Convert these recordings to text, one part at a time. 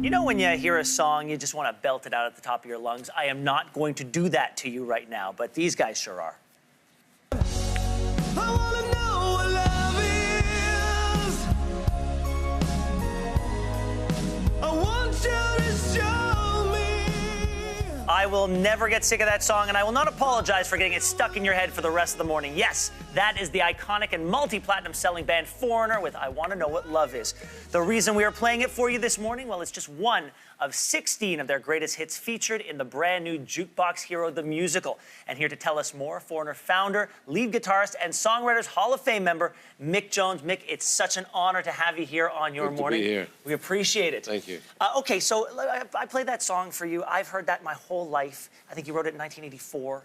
You know when you hear a song, you just want to belt it out at the top of your lungs? I am not going to do that to you right now, but these guys sure are. I will never get sick of that song, and I will not apologize for getting it stuck in your head for the rest of the morning. Yes, that is the iconic and multi-platinum selling band Foreigner with I Want to Know What Love Is. The reason we are playing it for you this morning, well, it's just one of 16 of their greatest hits featured in the brand new Jukebox Hero, the musical. And here to tell us more, Foreigner founder, lead guitarist, and Songwriters Hall of Fame member, Mick Jones. Mick, it's such an honor to have you here on your morning. Good to be here. We appreciate it. Thank you. Okay, so I played that song for you. I've heard that my whole life. I think you wrote it in 1984.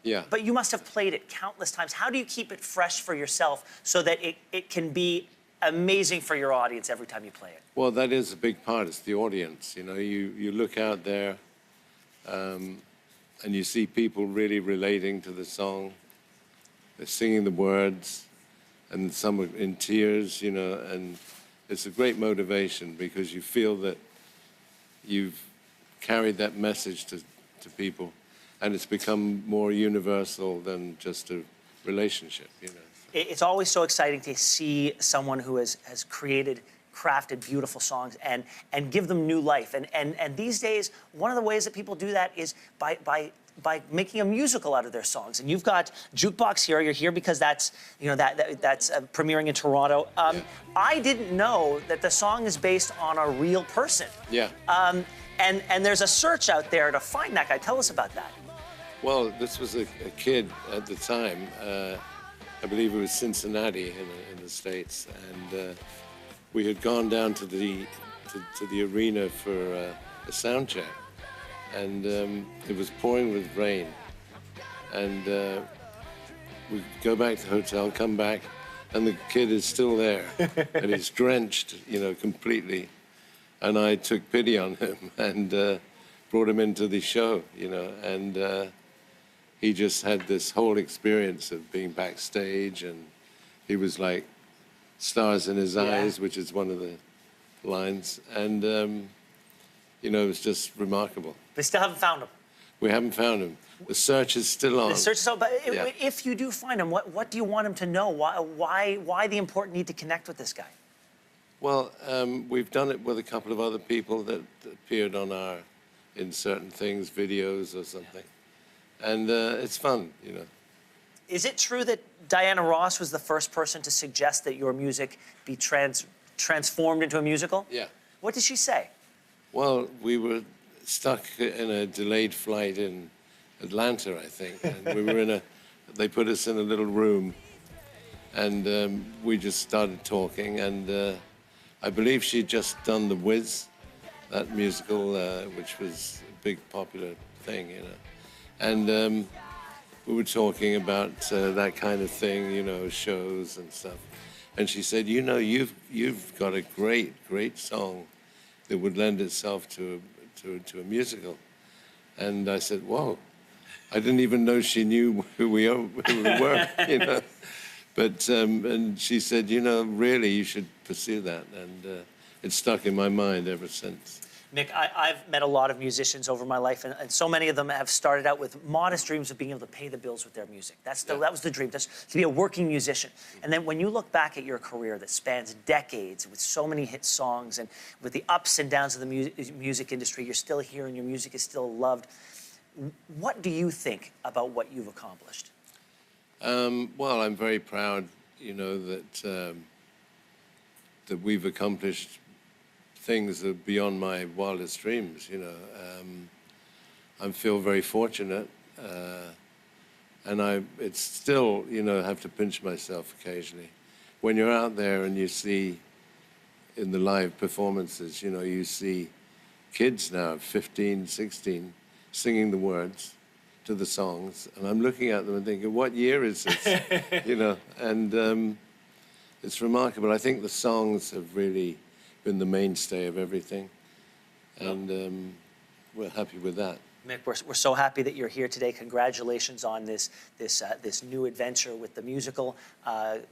Yeah. But you must have played it countless times. How do you keep it fresh for yourself so that it can be amazing for your audience every time you play it? Well, that is a big part. It's the audience. You know, you look out there and you see people really relating to the song. They're singing the words, and some are in tears, you know, and it's a great motivation because you feel that you've carried that message to people, and it's become more universal than just a relationship, you know. It's always so exciting to see someone who has crafted beautiful songs and give them new life. And these days, one of the ways that people do that is by making a musical out of their songs. And you've got Jukebox Hero. You're here because that's premiering in Toronto. Yeah. I didn't know that the song is based on a real person. Yeah. And there's a search out there to find that guy. Tell us about that. Well, this was a kid at the time. I believe it was Cincinnati in the States, and we had gone down to the arena for a sound check, and it was pouring with rain, and we go back to the hotel, come back, and the kid is still there, and he's drenched, you know, completely, and I took pity on him and brought him into the show, you know, and he just had this whole experience of being backstage, and he was like stars in his eyes, which is one of the lines. And, you know, it was just remarkable. They still haven't found him. We haven't found him. The search is still on. The search is on, but if you do find him, what do you want him to know? Why the important need to connect with this guy? Well, we've done it with a couple of other people that appeared on in certain things, videos or something. And it's fun, you know. Is it true that Diana Ross was the first person to suggest that your music be transformed into a musical? Yeah. What did she say? Well, we were stuck in a delayed flight in Atlanta, I think. And we were they put us in a little room, and we just started talking. And I believe she'd just done The Wiz, that musical, which was a big popular thing, you know. And we were talking about that kind of thing, you know, shows and stuff. And she said, you know, you've got a great song that would lend itself to a musical. And I said, whoa, I didn't even know she knew who we were, you know. But, and she said, you know, really, you should pursue that. And it's stuck in my mind ever since. Mick, I've met a lot of musicians over my life, and so many of them have started out with modest dreams of being able to pay the bills with their music. That was the dream, to be a working musician. And then when you look back at your career that spans decades with so many hit songs and with the ups and downs of the music industry, you're still here and your music is still loved. What do you think about what you've accomplished? Well, I'm very proud, you know, that we've accomplished things that are beyond my wildest dreams, you know. I feel very fortunate, and it's still, you know, have to pinch myself occasionally. When you're out there and you see in the live performances, you know, you see kids now, 15, 16, singing the words to the songs, and I'm looking at them and thinking, what year is this? You know, and it's remarkable. I think the songs have really been the mainstay of everything, and we're happy with that. Mick, we're so happy that you're here today. Congratulations on this new adventure with the musical.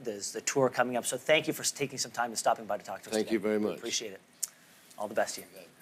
There's the tour coming up. So thank you for taking some time and stopping by to talk to us. Thank you very much. We appreciate it. All the best to you.